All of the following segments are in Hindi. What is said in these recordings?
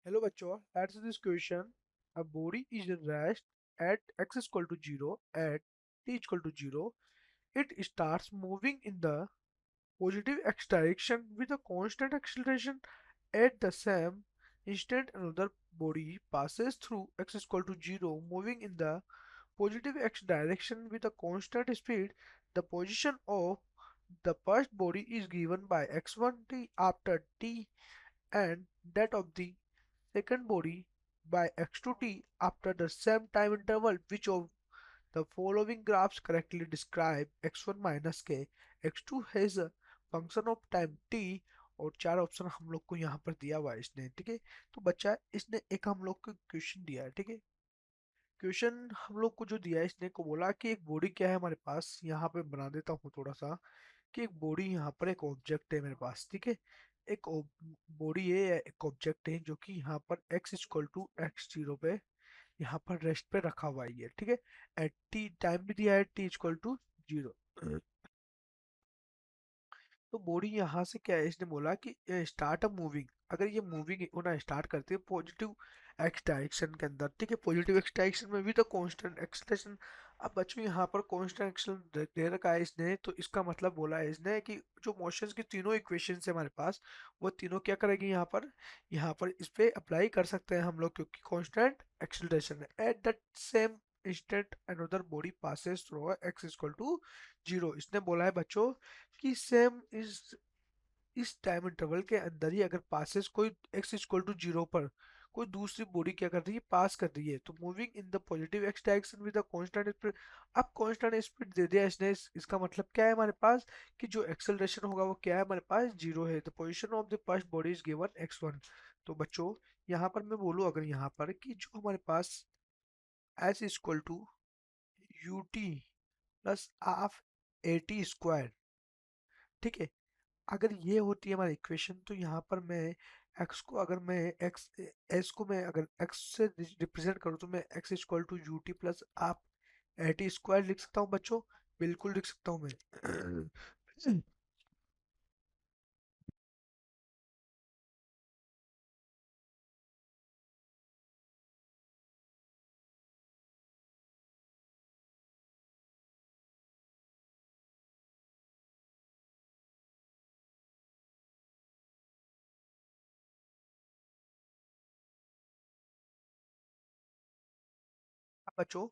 Hello बच्चों, answer this question. A body is at rest at x is equal to 0 at t is equal to 0. It starts moving in the positive x direction with a constant acceleration. At the same instant, another body passes through x is equal to 0 moving in the positive x direction with a constant speed. The position of the first body is given by x1 t after t and that of the second body by x2t after the same time interval. Which of the following graphs correctly describe x1 minus k? x2 has a function of time t और चार ऑप्शन हम लोग को यहाँ पर दिया हुआ है इसने, ठीक है। तो बच्चा इसने एक हम लोग को क्वेश्चन दिया है, ठीक है। क्वेश्चन हम लोग को जो दिया है इसने को बोला कि एक बॉडी क्या है हमारे पास, यहाँ पे बना देता हूँ थोड़ा सा कि एक बॉडी यहाँ पर एक ऑब्जेक्ट है मेरे पास, ठीक है। एक बॉडी है या एक ऑब्जेक्ट है जो कि यहाँ पर x इक्वल टू x0 पे यहाँ पर रेस्ट पे रखा हुआ है ये, ठीक है। एट टी टाइम भी दिया है t इक्वल टू 0। तो बॉडी यहाँ से क्या है, इसने बोला कि स्टार्ट अ मूविंग। अगर ये मूविंग होना स्टार्ट करती है पॉजिटिव एक्स डायरेक्शन के अंदर, ठीक है, पॉजिटिव एक्स डायरेक्शन में भी तो कांस्टेंट एक्सेलरेशन। अब बच्चों यहाँ पर कांस्टेंट एक्सेलरेशन दे रखा है इसने, तो इसका मतलब बोला है इसने कि जो मोशंस की तीनों इक्वेशंस है हमारे पास, वो तीनों क्या करेगी यहाँ पर इस पे अप्लाई कर सकते हैं हम लोग, क्योंकि कांस्टेंट एक्सेलरेशन है। At that same instant another body passes through x equal to 0। इसने बोला है बच्चों कि सेम इस टाइम इंटरवल के अंदर ही अगर पासेस कोई x इक्वल टू 0 पर कोई दूसरी बॉडी क्या कर रही है, पास कर रही है, तो moving in the positive x direction with a constant speed. अब कांस्टेंट स्पीड दे दिया इसने, इसका मतलब क्या है हमारे पास कि जो एक्सेलरेशन होगा वो क्या है हमारे पास, 0 है। The position of the first body is given x1। तो बच्चों यहाँ पर मैं बोलूँ अगर यहाँ पर कि जो हमारे पास s equal to u t plus half a t square, ठीक है, अगर ये होती है हमारी इक्वेशन, तो यहाँ पर मैं x को अगर मैं x s को मैं अगर x से रिप्रेजेंट करूँ तो मैं x equal to u t plus आप ए टी स्क्वायर लिख सकता हूँ बच्चों, बिल्कुल लिख सकता हूँ मैं। बच्चों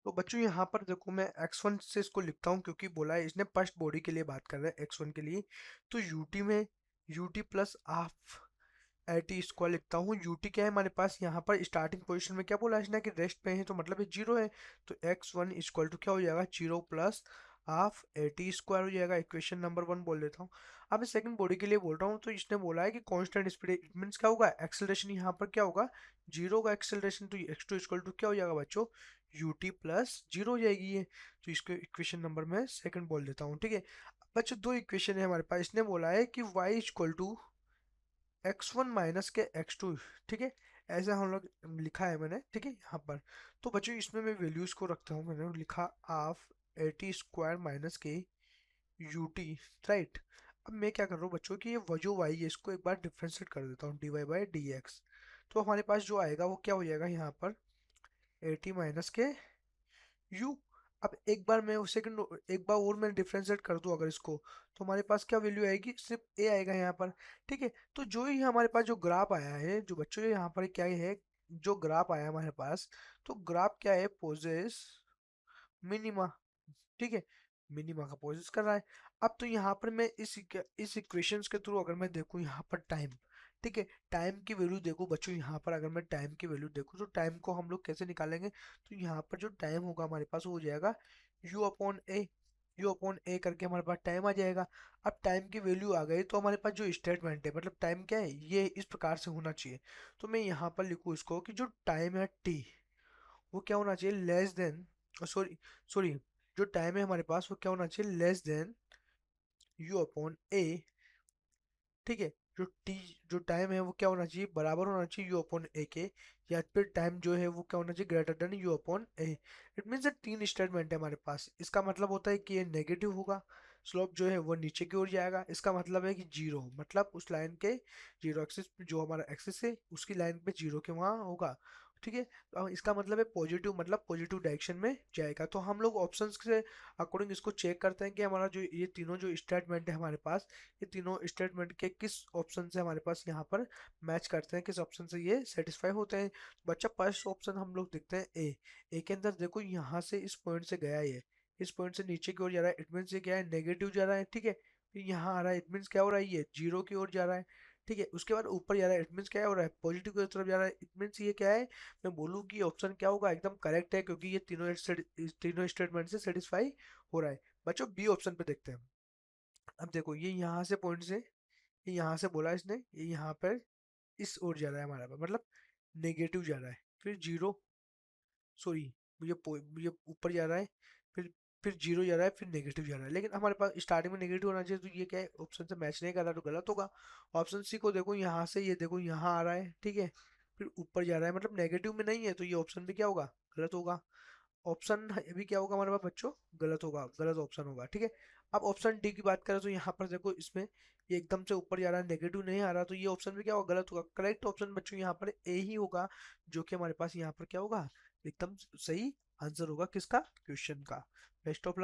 तो बच्चों यहाँ पर देखो मैं x1 से इसको लिखता हूँ, क्योंकि बोला है इसने फर्स्ट बॉडी के लिए बात कर रहा है x1 के लिए। तो यूटी में UT plus half eighty square लिखता हूँ। यूटी क्या है हमारे पास यहाँ पर स्टार्टिंग पोजीशन में क्या बोला है इसने कि रेस्ट पे है, तो मतलब ये 0 है। तो x1 इक्वल टू क्या हो जाएगा, 0 प्लस हाफ एटी स्क्वायर हो जाएगा। इक्वेशन नंबर 1 बोल देता हूँ। अब मैं सेकंड बॉडी के लिए बोल रहा हूँ, तो इसने बोला है कि कांस्टेंट स्पीड, इट मीन्स क्या होगा, एक्सेलरेशन यहाँ पर क्या होगा, 0 का एक्सेलरेशन। तो x2 इक्वल टू क्या हो जाएगा बच्चों, ut प्लस 0 हो जाएगी ये। तो इसको इक्वेशन नंबर में सेकंड बोल देता हूँ, ठीक है। बच्चों दो इक्वेशन है हमारे पास, इसने बोला है कि y equal to x1 minus के x2, ठीक है, ऐसा हम लोग लिखा है मैंने, ठीक है यहाँ पर। तो बच्चों इसमें मैं वैल्यूज को रखता हूँ, मैंने लिखा हाफ एटी स्क्वायर माइनस के यूटी, राइट। अब मैं क्या कर रहा हूँ बच्चों कि ये जो y है इसको एक बार डिफ्रेंशिएट कर देता हूँ dy बाई डी एक्स। तो हमारे पास जो आएगा वो क्या हो जाएगा यहाँ पर, एटी माइनस के u। अब एक बार मैं सेकंड एक बार और मैं डिफरेंशिएट कर दूं अगर इसको, तो हमारे पास क्या वैल्यू आएगी, सिर्फ a आएगा यहाँ पर, ठीक है। तो जो ही हमारे पास जो ग्राफ आया है, जो बच्चों यहाँ पर क्या है, जो ग्राफ आया हमारे पास, तो ग्राफ क्या है, पोजेस मिनिमा, ठीक है, मिनिमा का पोजेस कर रहा है। अब तो यहाँ पर मैं इस इक्वेशंस के थ्रू अगर मैं देखूँ यहाँ पर टाइम, ठीक है, टाइम की वैल्यू देखो बच्चों, यहाँ पर अगर मैं टाइम की वैल्यू देखूँ तो टाइम को हम लोग कैसे निकालेंगे, तो यहाँ पर जो टाइम होगा हमारे पास वो हो जाएगा u upon a. U upon a करके हमारे पास टाइम आ जाएगा। अब टाइम की वैल्यू आ गई तो हमारे पास जो स्टेटमेंट है, मतलब टाइम क्या है, ये इस प्रकार से होना चाहिए। तो मैं यहाँ पर लिखूँ इसको कि जो टाइम है टी, वो क्या होना चाहिए, लेस देन, सॉरी सॉरी, जो टाइम है हमारे पास वो क्या होना चाहिए, लेस देन यू अपॉन ए, ठीक है। जो टी जो टाइम है वो क्या होना चाहिए, बराबर होना चाहिए यू अपॉन ए के, या फिर टाइम जो है वो क्या होना चाहिए, greater than you upon A. It means तीन स्टेटमेंट है हमारे पास, इसका मतलब होता है कि ये नेगेटिव होगा, स्लोप जो है वो नीचे की ओर जाएगा। इसका मतलब है कि जीरो, मतलब उस लाइन के जीरो एक्सिस, जो हमारा एक्सिस है उसकी लाइन पे जीरो के वहाँ होगा। ठीक है, तो इसका मतलब है पॉजिटिव, मतलब पॉजिटिव डायरेक्शन में जाएगा। तो हम लोग ऑप्शंस के अकॉर्डिंग इसको चेक करते हैं कि हमारा जो ये तीनों जो स्टेटमेंट है हमारे पास, ये तीनों स्टेटमेंट के किस ऑप्शन से हमारे पास यहाँ पर मैच करते हैं, किस ऑप्शन से ये सेटिस्फाई होते हैं। बच्चा फर्स्ट ऑप्शन हम लोग देखते हैं ए। ए के अंदर देखो यहाँ से इस पॉइंट से गया ये, इस पॉइंट से नीचे की ओर जा रहा है, इट मीन्स ये क्या है, नेगेटिव जा रहा है। ठीक है, फिर यहाँ आ रहा है, इट मीन्स क्या हो रहा है, ये जीरो की ओर जा रहा है। ठीक है, उसके बाद ऊपर जा रहा है, इट मीन्स क्या हो रहा है, पॉजिटिव की तरफ जा रहा है। इट मीन्स ये क्या है, मैं बोलूँ कि ऑप्शन क्या होगा, एकदम करेक्ट है, क्योंकि ये तीनों स्टेटमेंट से सेटिस्फाई हो रहा है। बच्चों बी ऑप्शन पे देखते हैं। अब देखो ये यहाँ से पॉइंट से, ये यहाँ से बोला इसने, ये यहाँ पर इस ओर जा रहा है हमारा, मतलब नेगेटिव जा रहा है, फिर जीरो, सॉरी, मुझे ऊपर जा रहा है, फिर फिर जीरो जा रहा है, फिर नेगेटिव जा रहा है। लेकिन हमारे पास स्टार्टिंग में नेगेटिव होना चाहिए, तो ये क्या है, ऑप्शन से मैच नहीं कर रहा, तो गलत होगा। ऑप्शन सी को देखो, यहाँ से ये देखो यहाँ आ रहा है, ठीक है, फिर ऊपर जा रहा है, मतलब नेगेटिव में नहीं है, तो ये ऑप्शन भी क्या होगा, गलत होगा। ऑप्शन अभी क्या होगा हमारे पास बच्चों, गलत होगा, गलत ऑप्शन होगा। ठीक है, अब ऑप्शन डी की बात करें तो यहाँ पर देखो इसमें ये एकदम से ऊपर जा रहा है, नेगेटिव नहीं आ रहा, तो ये ऑप्शन भी क्या होगा, गलत होगा। करेक्ट ऑप्शन बच्चों यहाँ पर ए ही होगा, जो कि हमारे पास यहाँ पर क्या होगा, एकदम सही आंसर होगा किसका, क्वेश्चन का। Best of luck.